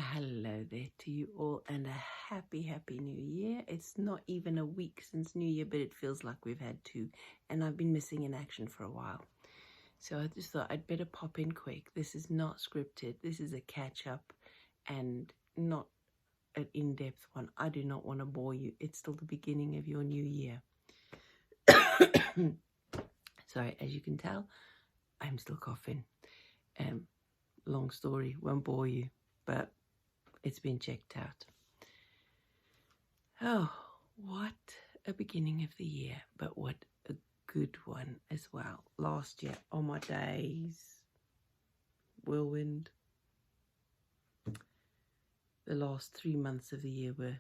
Hello there to you all, and a happy new year. It's not even a week since New Year, but it feels like we've had two, and I've been missing in action for a while. So I just thought I'd better pop in quick. This is not scripted. This is a catch up and not an in-depth one. I do not want to bore you. It's still the beginning of your new year. Sorry, as you can tell, I'm still coughing. Long story, won't bore you, but it's been checked out. Oh, what a beginning of the year, but what a good one as well. Last year, oh my days, whirlwind. The last 3 months of the year were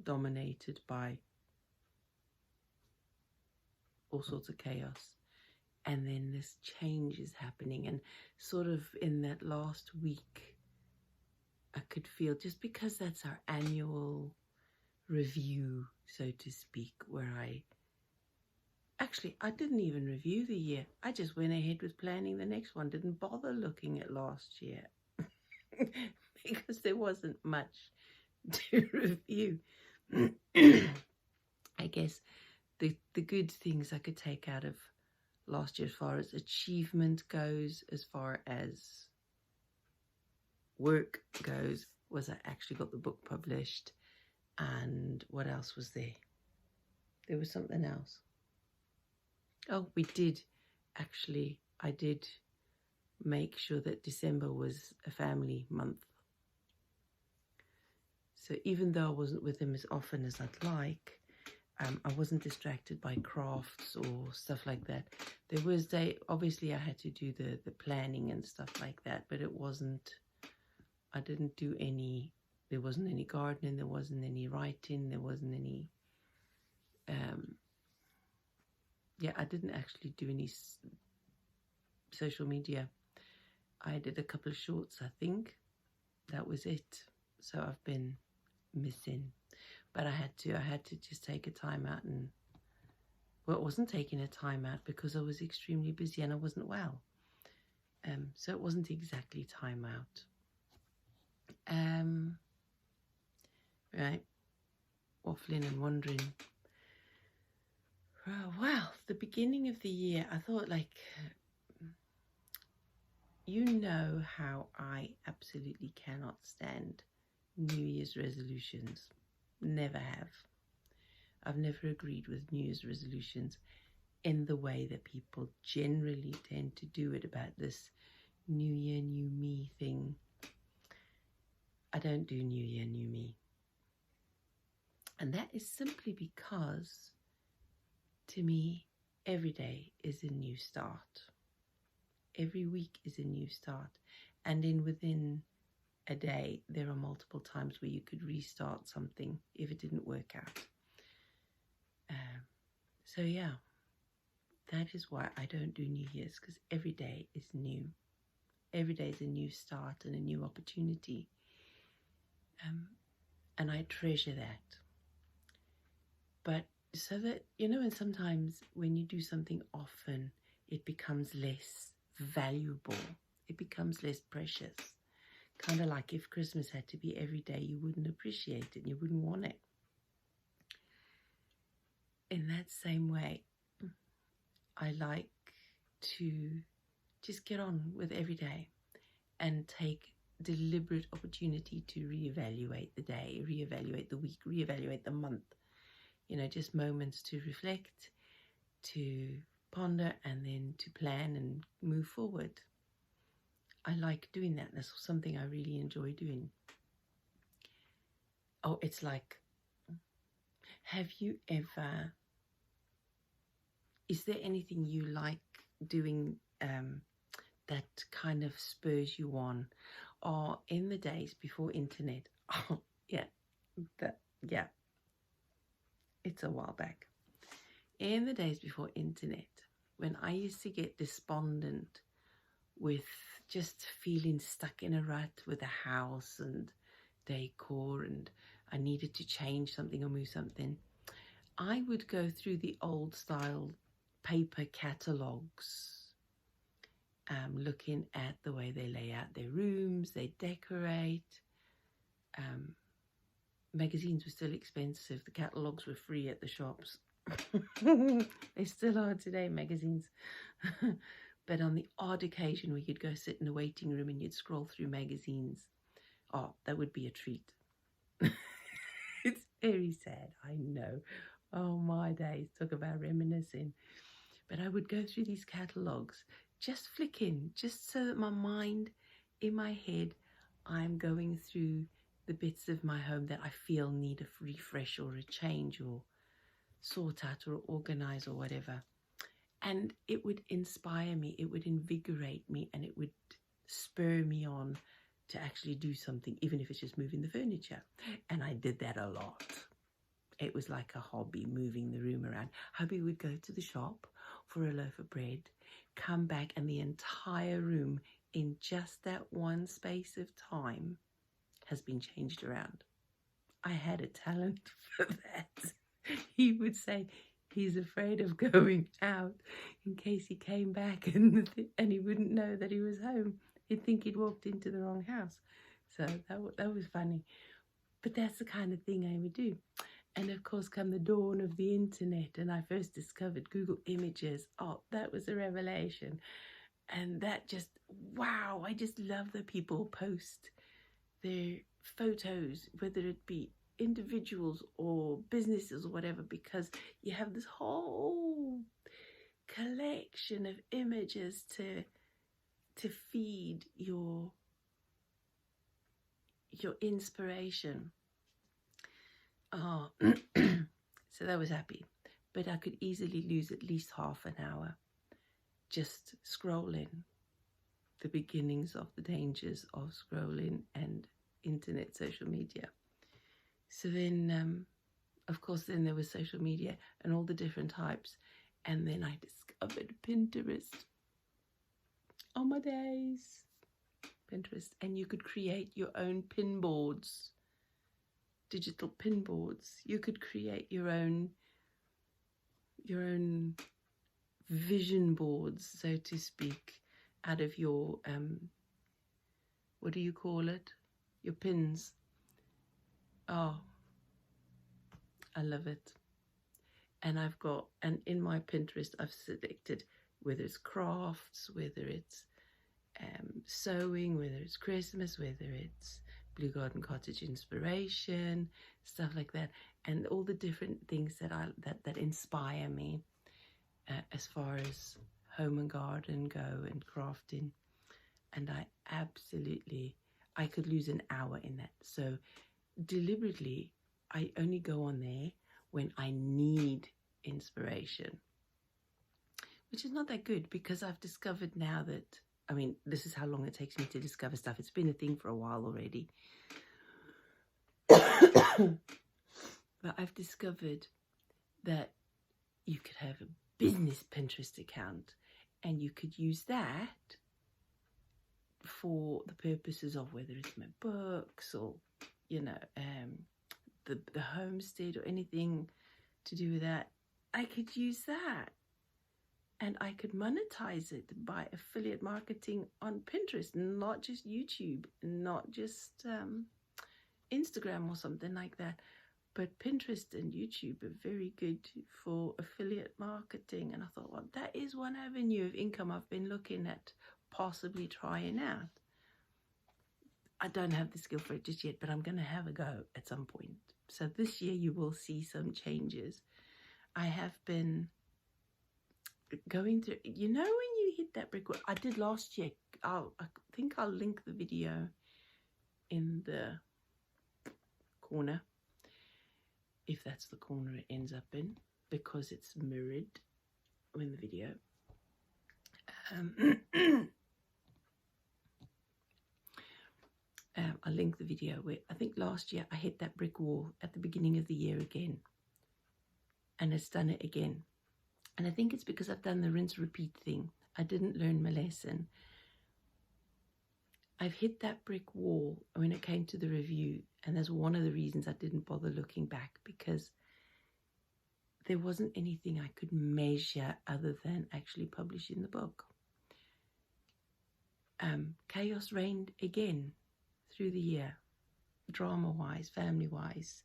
dominated by all sorts of chaos. And then this change is happening, and sort of in that last week, I could feel, just because that's our annual review, so to speak, where I didn't even review the year. I just went ahead with planning the next one, didn't bother looking at last year because there wasn't much to review. I guess the good things I could take out of last year as far as achievement goes, as far as work goes, was I actually got the book published. And what else was there? There was something else. Oh, I did make sure that December was a family month. So even though I wasn't with him as often as I'd like, I wasn't distracted by crafts or stuff like that. There was obviously I had to do the planning and stuff like that, but I didn't do any, there wasn't any gardening, there wasn't any writing, there wasn't any, I didn't actually do any social media. I did a couple of shorts, I think. That was it. So I've been missing. But I had to just take a time out, and well, it wasn't taking a time out because I was extremely busy and I wasn't well. So it wasn't exactly time out. Right, waffling and wondering. Well, the beginning of the year, I thought, like, you know how I absolutely cannot stand New Year's resolutions. Never have. I've never agreed with New Year's resolutions in the way that people generally tend to do it, about this New Year, New Me thing. I don't do New Year, New Me. And that is simply because, to me, every day is a new start. Every week is a new start. And within a day, there are multiple times where you could restart something if it didn't work out. So yeah, that is why I don't do New Year's, because every day is new. Every day is a new start and a new opportunity. And I treasure that. But so that, and sometimes when you do something often, it becomes less valuable. It becomes less precious. Kind of like if Christmas had to be every day, you wouldn't appreciate it and you wouldn't want it. In that same way, I like to just get on with every day and take deliberate opportunity to reevaluate the day, reevaluate the week, reevaluate the month. Just moments to reflect, to ponder, and then to plan and move forward. I like doing that. That's something I really enjoy doing. Oh, it's like, is there anything you like doing that kind of spurs you on? Or in the days before internet, it's a while back. In the days before internet, when I used to get despondent with just feeling stuck in a rut with a house and decor, and I needed to change something or move something, I would go through the old style paper catalogues, looking at the way they lay out their rooms, they decorate, magazines were still expensive. The catalogues were free at the shops. They still are today, magazines. But on the odd occasion where you'd go sit in a waiting room and you'd scroll through magazines, oh, that would be a treat. It's very sad, I know. Oh, my days, talk about reminiscing. But I would go through these catalogues, just flicking, just so that my mind, in my head, I'm going through the bits of my home that I feel need a refresh or a change or sort out or organize or whatever. And it would inspire me, it would invigorate me, and it would spur me on to actually do something, even if it's just moving the furniture. And I did that a lot. It was like a hobby, moving the room around. Hubby would go to the shop for a loaf of bread, come back, and the entire room in just that one space of time has been changed around. I had a talent for that. He would say he's afraid of going out in case he came back and he wouldn't know that he was home. He'd think he'd walked into the wrong house. So that was funny. But that's the kind of thing I would do. And of course, come the dawn of the internet, and I first discovered Google Images. Oh, that was a revelation. And that just, wow, I just love that people post their photos, whether it be individuals or businesses or whatever, because you have this whole collection of images to feed your inspiration. Oh, so that was happy. But I could easily lose at least half an hour just scrolling. The beginnings of the dangers of scrolling and internet, social media. So then, of course, then there was social media and all the different types. And then I discovered Pinterest. Oh my days. Pinterest. And you could create your own pin boards. Digital pin boards. You could create your own vision boards, so to speak, out of your what do you call it? Your pins. Oh, I love it. And in my Pinterest, I've selected whether it's crafts, whether it's sewing, whether it's Christmas, whether it's Blue Garden Cottage inspiration, stuff like that, and all the different things that inspire me as far as home and garden go and crafting. And I could lose an hour in that. So deliberately, I only go on there when I need inspiration, which is not that good, because I've discovered now that, I mean, this is how long it takes me to discover stuff. It's been a thing for a while already. But I've discovered that you could have a business Pinterest account and you could use that for the purposes of whether it's my books or, you know, the homestead or anything to do with that. I could use that. And I could monetize it by affiliate marketing on Pinterest, not just YouTube, not just Instagram or something like that. But Pinterest and YouTube are very good for affiliate marketing. And I thought, well, that is one avenue of income I've been looking at possibly trying out. I don't have the skill for it just yet, but I'm going to have a go at some point. So this year you will see some changes. I have been going through, you know, when you hit that brick wall, I did last year. I think I'll link the video in the corner, if that's the corner it ends up in, because it's mirrored in the video. I'll link the video where I think last year I hit that brick wall at the beginning of the year again, and it's done it again. And I think it's because I've done the rinse repeat thing. I didn't learn my lesson. I've hit that brick wall when it came to the review, and that's one of the reasons I didn't bother looking back, because there wasn't anything I could measure other than actually publishing the book. Chaos reigned again through the year. drama-wise, family-wise,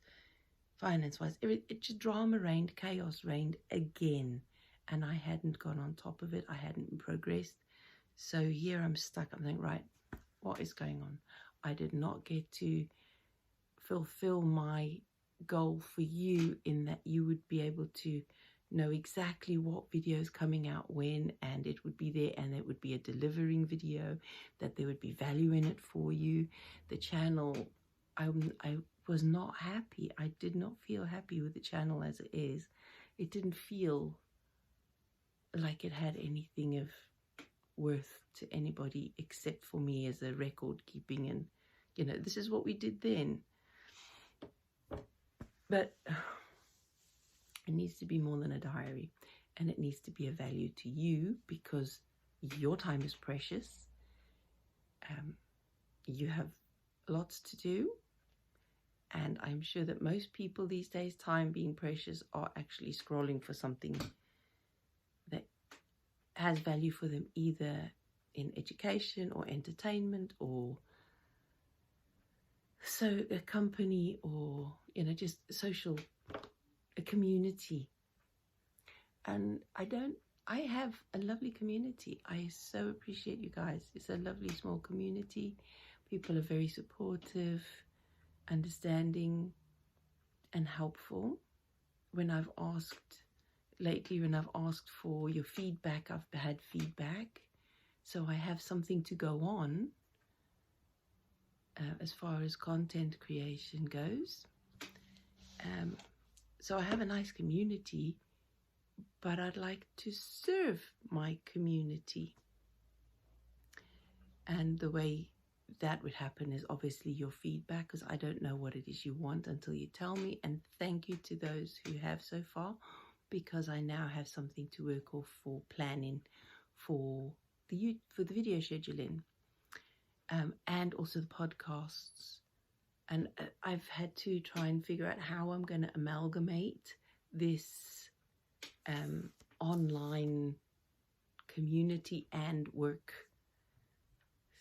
finance-wise. It just drama reigned, chaos reigned again. And I hadn't gone on top of it. I hadn't progressed. So here I'm stuck. I'm thinking, right, what is going on? I did not get to fulfill my goal for you in that you would be able to know exactly what video is coming out when, and it would be there, and it would be a delivering video, that there would be value in it for you. The channel, I was not happy. I did not feel happy with the channel as it is. It didn't feel like it had anything of worth to anybody except for me as a record keeping, and you know, this is what we did then. But it needs to be more than a diary, and it needs to be of value to you, because your time is precious. You have lots to do, and I'm sure that most people these days, time being precious, are actually scrolling for something that has value for them, either in education or entertainment, or so a company, or you know, just social, a community. And I have a lovely community. I so appreciate you guys. It's a lovely small community. People are very supportive, understanding, and helpful. When I've asked for your feedback, I've had feedback, so I have something to go on as far as content creation goes. So I have a nice community, but I'd like to serve my community. And the way that would happen is obviously your feedback, because I don't know what it is you want until you tell me. And thank you to those who have so far, because I now have something to work off for planning for the video scheduling, and also the podcasts. And I've had to try and figure out how I'm going to amalgamate this online community and work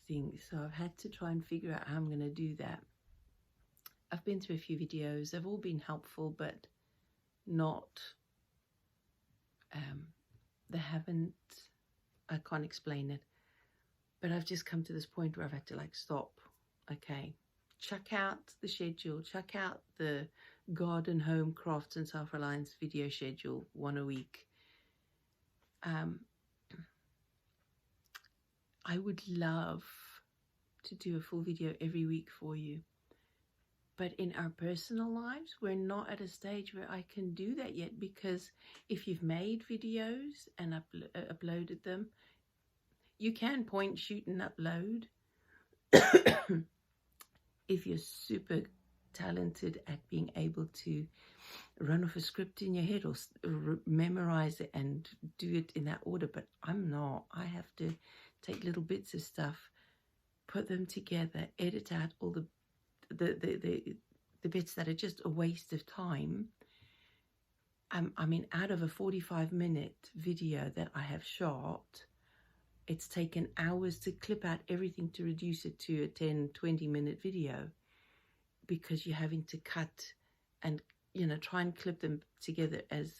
thing. So I've had to try and figure out how I'm going to do that. I've been through a few videos. They've all been helpful, but not, they haven't, I can't explain it. But I've just come to this point where I've had to like stop. Okay, check out the schedule, check out the garden, home, crafts and self-reliance video schedule, 1 a week. I would love to do a full video every week for you, but in our personal lives, we're not at a stage where I can do that yet, because if you've made videos and uploaded them, you can point, shoot and upload. If you're super talented at being able to run off a script in your head, or memorize it and do it in that order, but I'm not. I have to take little bits of stuff, put them together, edit out all the bits that are just a waste of time. I mean, out of a 45-minute video that I have shot, it's taken hours to clip out everything to reduce it to a 10-20-minute video, because you're having to cut and, you know, try and clip them together as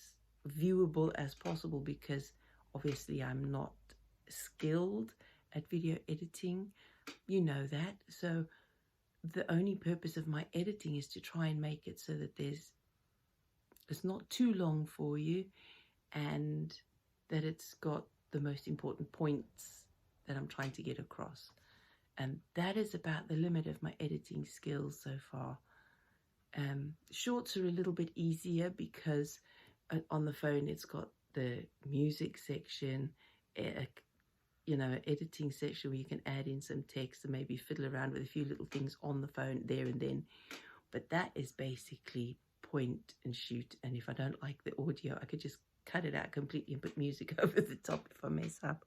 viewable as possible, because obviously I'm not skilled at video editing, you know that. So the only purpose of my editing is to try and make it so that it's not too long for you, and that it's got the most important points that I'm trying to get across. And that is about the limit of my editing skills so far. Shorts are a little bit easier, because on the phone it's got the music section, you know, editing section where you can add in some text and maybe fiddle around with a few little things on the phone there and then. But that is basically point and shoot. And if I don't like the audio, I could just cut it out completely and put music over the top if I mess up.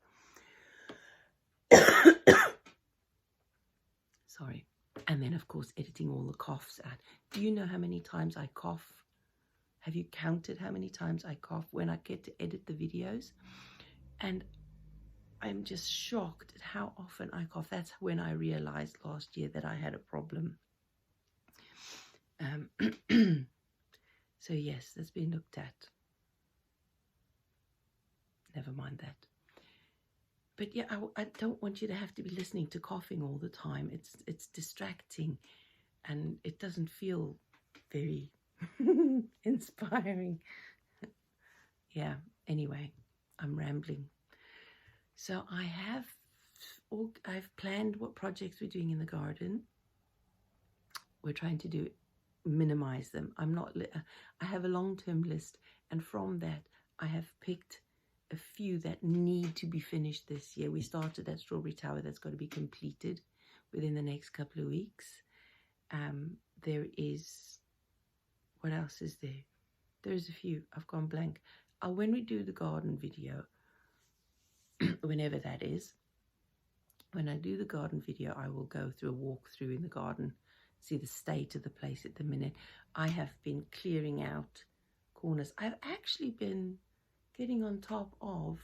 Sorry. And then, of course, editing all the coughs out. Do you know how many times I cough? Have you counted how many times I cough when I get to edit the videos? And I'm just shocked at how often I cough. That's when I realized last year that I had a problem. So yes, that's been looked at. Never mind that. But yeah, I don't want you to have to be listening to coughing all the time. It's distracting, and it doesn't feel very inspiring. Yeah, anyway, I'm rambling. So I've planned what projects we're doing in the garden. We're trying to minimize them. I have a long-term list, and from that I have picked a few that need to be finished this year. We started that strawberry tower that's got to be completed within the next couple of weeks. There is, what else is there? There's a few. I've gone blank. When we do the garden video, whenever that is, when I do the garden video, I will go through a walkthrough in the garden, see the state of the place at the minute. I have been clearing out corners. I've actually been getting on top of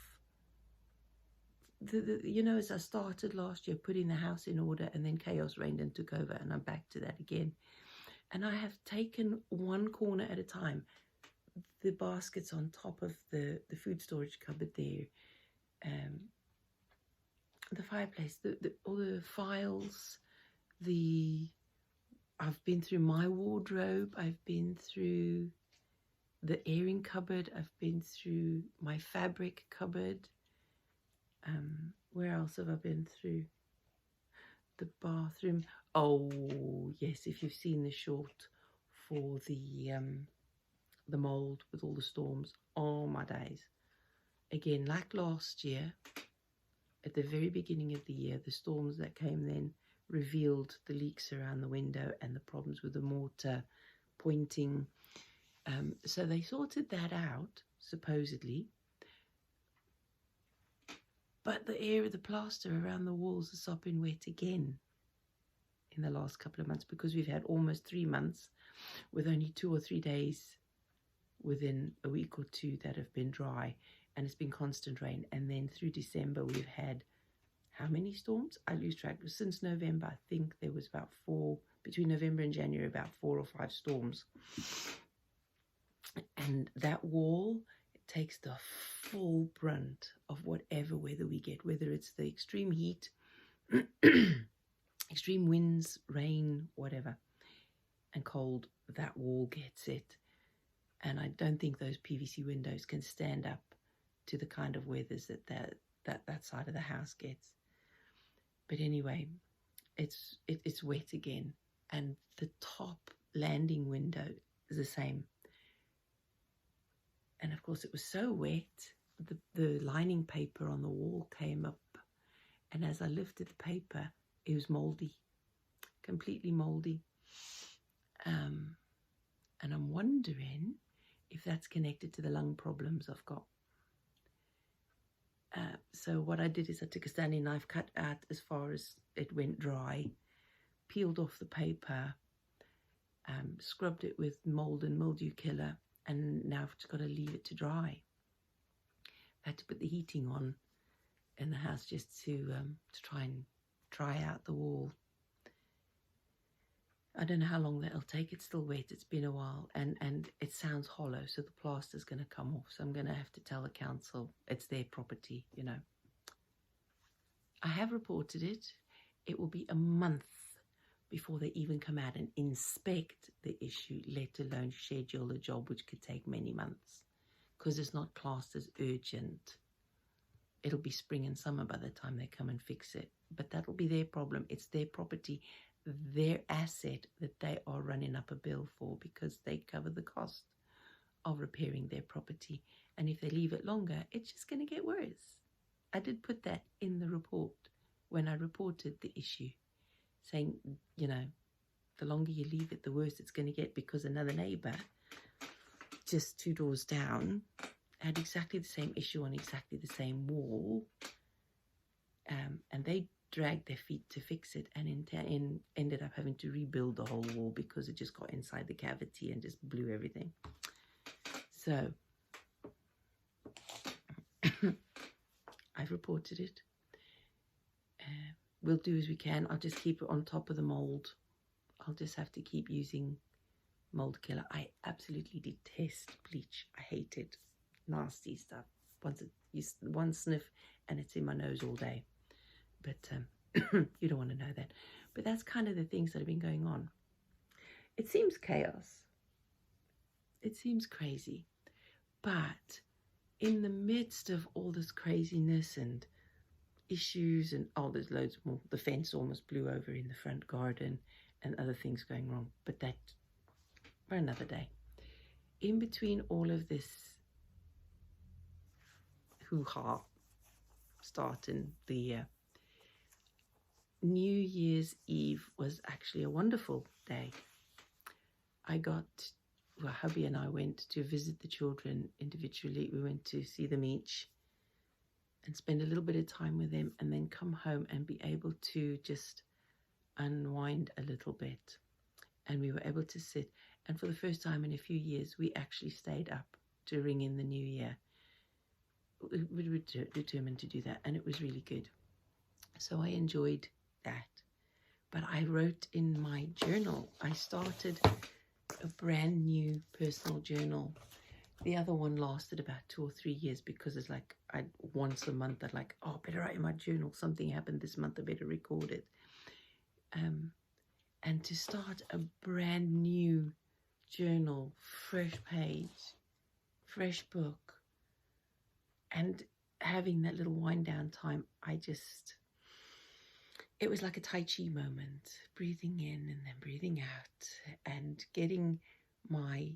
as I started last year, putting the house in order, and then chaos reigned and took over, and I'm back to that again. And I have taken one corner at a time. The baskets on top of the food storage cupboard there, the fireplace, all the files, I've been through my wardrobe, I've been through the airing cupboard, I've been through my fabric cupboard. Where else have I been through? The bathroom. Oh yes, if you've seen the short for the mold with all the storms, oh my days. Again, like last year, at the very beginning of the year, the storms that came then revealed the leaks around the window and the problems with the mortar pointing. So they sorted that out, supposedly. But the air of the plaster around the walls has sopping wet again in the last couple of months, because we've had almost 3 months with only 2 or 3 days within a week or two that have been dry, and it's been constant rain. And then through December we've had how many storms? I lose track. Since November, I think there was about 4, between November and January, about 4 or 5 storms. And that wall, it takes the full brunt of whatever weather we get, whether it's the extreme heat, extreme winds, rain, whatever, and cold, that wall gets it. And I don't think those PVC windows can stand up to the kind of weathers that side of the house gets. But anyway, it's wet again, and the top landing window is the same. And of course, it was so wet, the lining paper on the wall came up, and as I lifted the paper, it was moldy, completely moldy. And I'm wondering if that's connected to the lung problems I've got. So what I did is I took a Stanley knife, cut out as far as it went dry, peeled off the paper, scrubbed it with mold and mildew killer, and now I've just got to leave it to dry. I had to put the heating on in the house just to try and dry out the wall. I don't know how long that'll take. It's still wet. It's been a while, and it sounds hollow, so the plaster's going to come off. So I'm going to have to tell the council it's their property, you know. I have reported it. It will be a month before they even come out and inspect the issue, let alone schedule a job, which could take many months, because it's not classed as urgent. It'll be spring and summer by the time they come and fix it. But that'll be their problem. It's their property, their asset that they are running up a bill for, because they cover the cost of repairing their property. And if they leave it longer, it's just going to get worse. I did put that in the report when I reported the issue, saying, you know, the longer you leave it, the worse it's going to get, because another neighbour just 2 doors down had exactly the same issue on exactly the same wall, and they dragged their feet to fix it, and ended up having to rebuild the whole wall because it just got inside the cavity and just blew everything. So I've reported it. We'll do as we can. I'll just keep it on top of the mold. I'll just have to keep using mold killer. I absolutely detest bleach. I hate it. Nasty stuff. One sniff and it's in my nose all day. But you don't want to know that. But that's kind of the things that have been going on. It seems chaos. It seems crazy. But in the midst of all this craziness and issues and there's loads more. The fence almost blew over in the front garden and other things going wrong. But that for another day. In between all of this hoo-ha starting the year, New Year's Eve was actually a wonderful day. Hubby and I went to visit the children individually. We went to see them each and spend a little bit of time with them and then come home and be able to just unwind a little bit. And we were able to sit, and for the first time in a few years, we actually stayed up to ring in the new year. We were determined to do that, and it was really good. So I enjoyed that. But I wrote in my journal, I started a brand new personal journal. The other one lasted about 2 or 3 years because it's like once a month I'd like, I better write in my journal. Something happened this month, I better record it. And to start a brand new journal, fresh page, fresh book, and having that little wind down time, it was like a Tai Chi moment, breathing in and then breathing out and getting my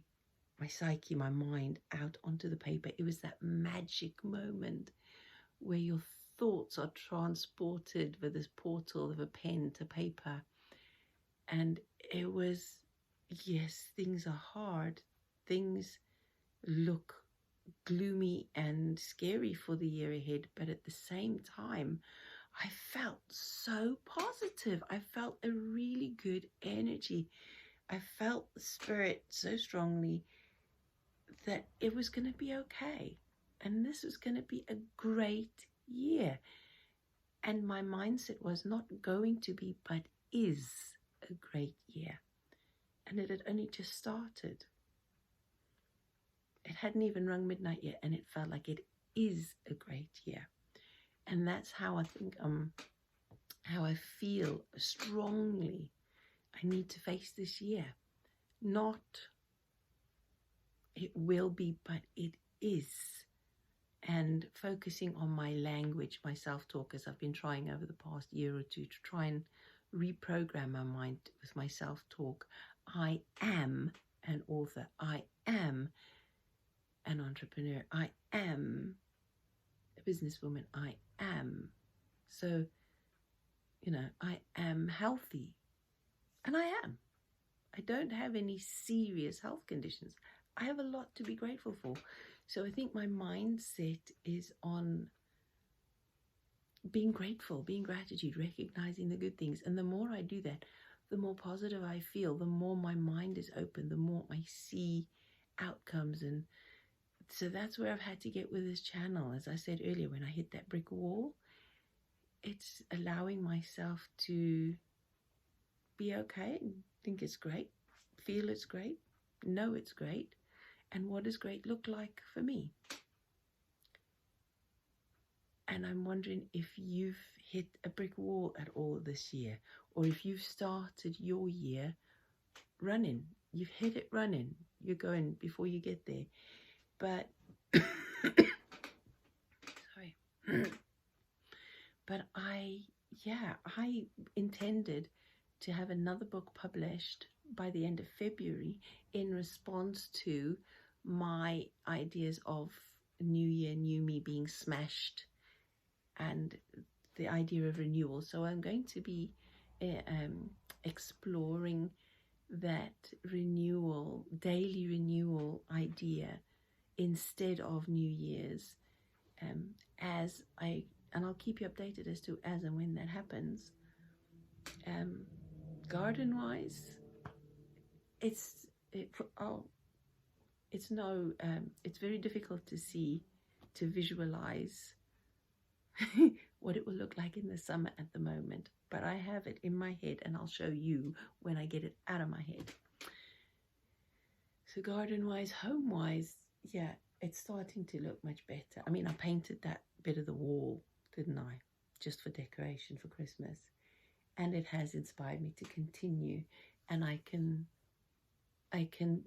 psyche, my mind out onto the paper. It was that magic moment where your thoughts are transported with this portal of a pen to paper. And it was, yes, things are hard. Things look gloomy and scary for the year ahead. But at the same time, I felt so positive. I felt a really good energy. I felt the spirit so strongly that it was going to be okay. And this was going to be a great year. And my mindset was not going to be, but is a great year. And it had only just started. It hadn't even rung midnight yet, and it felt like it is a great year. And that's how I think, how I feel strongly. I need to face this year. Not it will be, but it is. And focusing on my language, my self-talk, as I've been trying over the past year or two to try and reprogram my mind with my self-talk. I am an author. I am an entrepreneur. I am a businesswoman. I am. So, I am healthy. And I am. I don't have any serious health conditions. I have a lot to be grateful for. So I think my mindset is on being grateful, being gratitude, recognizing the good things. And the more I do that, the more positive I feel, the more my mind is open, the more I see outcomes. And so that's where I've had to get with this channel. As I said earlier, when I hit that brick wall, it's allowing myself to be okay and think it's great, feel it's great, know it's great, and what does great look like for me? And I'm wondering if you've hit a brick wall at all this year, or if you've started your year running. You've hit it running. You're going before you get there. But, sorry. But I intended to have another book published by the end of February in response to my ideas of New Year, New Me being smashed and the idea of renewal. So I'm going to be exploring that renewal, daily renewal idea instead of New Year's, and I'll keep you updated as to as and when that happens. Garden wise, it's very difficult to visualize what it will look like in the summer at the moment, but I have it in my head and I'll show you when I get it out of my head. So garden-wise, home-wise, yeah, it's starting to look much better. I mean, I painted that bit of the wall, didn't I? Just for decoration for Christmas. And it has inspired me to continue. And I can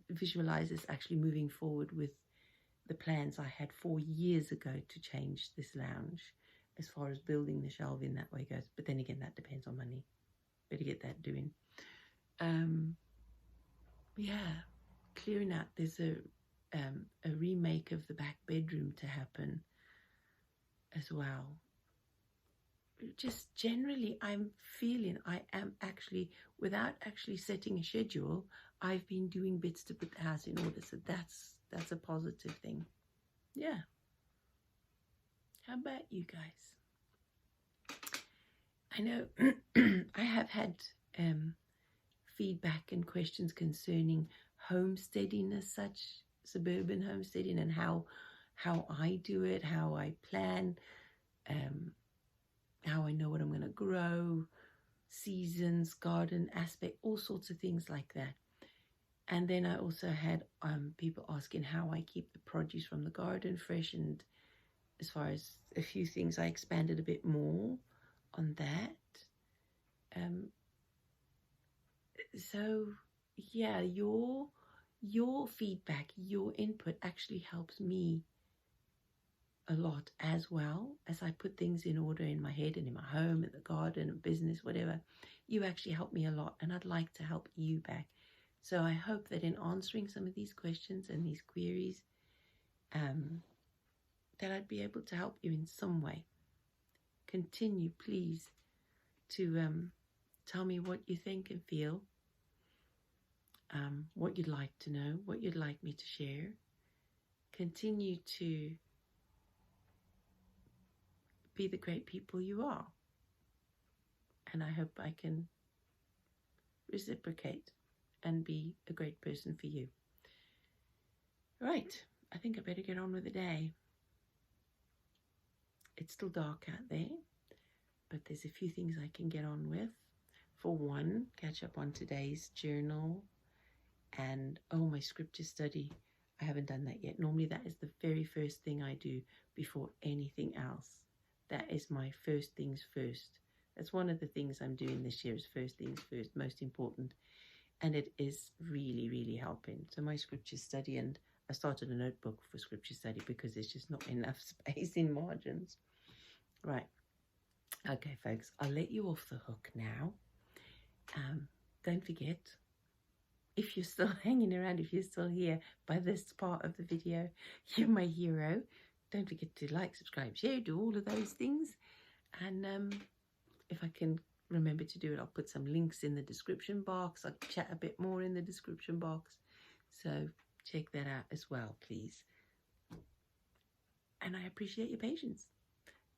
visualize this actually moving forward with the plans I had 4 years ago to change this lounge as far as building the shelving that way goes. But then again, that depends on money. Better get that doing. Yeah, clearing out. There's a remake of the back bedroom to happen as well. Just generally, I'm feeling I am actually, without actually setting a schedule, I've been doing bits to put the house in order. So that's a positive thing. Yeah. How about you guys? I know I have had feedback and questions concerning homesteading as such, suburban homesteading, and how I do it, how I plan, how I know what I'm going to grow, seasons, garden aspect, all sorts of things like that. And then I also had people asking how I keep the produce from the garden fresh, and as far as a few things, I expanded a bit more on that. So yeah, your feedback, your input actually helps me a lot, as well as I put things in order in my head and in my home, in the garden, and business, whatever. You actually help me a lot, and I'd like to help you back. So I hope that in answering some of these questions and these queries, that I'd be able to help you in some way. Continue, please, to tell me what you think and feel, what you'd like to know, what you'd like me to share. Continue to be the great people you are. And I hope I can reciprocate and be a great person for you. Right, I think I better get on with the day. It's still dark out there, but there's a few things I can get on with. For one, catch up on today's journal and, my scripture study. I haven't done that yet. Normally that is the very first thing I do before anything else. That is my first things first. That's one of the things I'm doing this year, is first things first, most important. And it is really, really helping. So my scripture study, and I started a notebook for scripture study because there's just not enough space in margins. Right. Okay, folks, I'll let you off the hook now. Don't forget, if you're still hanging around, if you're still here by this part of the video, you're my hero. Don't forget to like, subscribe, share, do all of those things. And if I can remember to do it, I'll put some links in the description box. I'll chat a bit more in the description box. So check that out as well, please. And I appreciate your patience.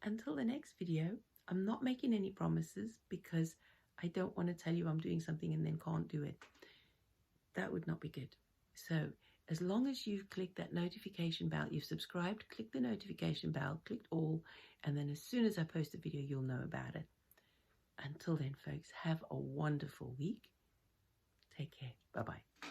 Until the next video, I'm not making any promises because I don't want to tell you I'm doing something and then can't do it. That would not be good. So as long as you've clicked that notification bell, you've subscribed, click the notification bell, clicked all, and then as soon as I post a video, you'll know about it. Until then, folks, have a wonderful week. Take care. Bye-bye.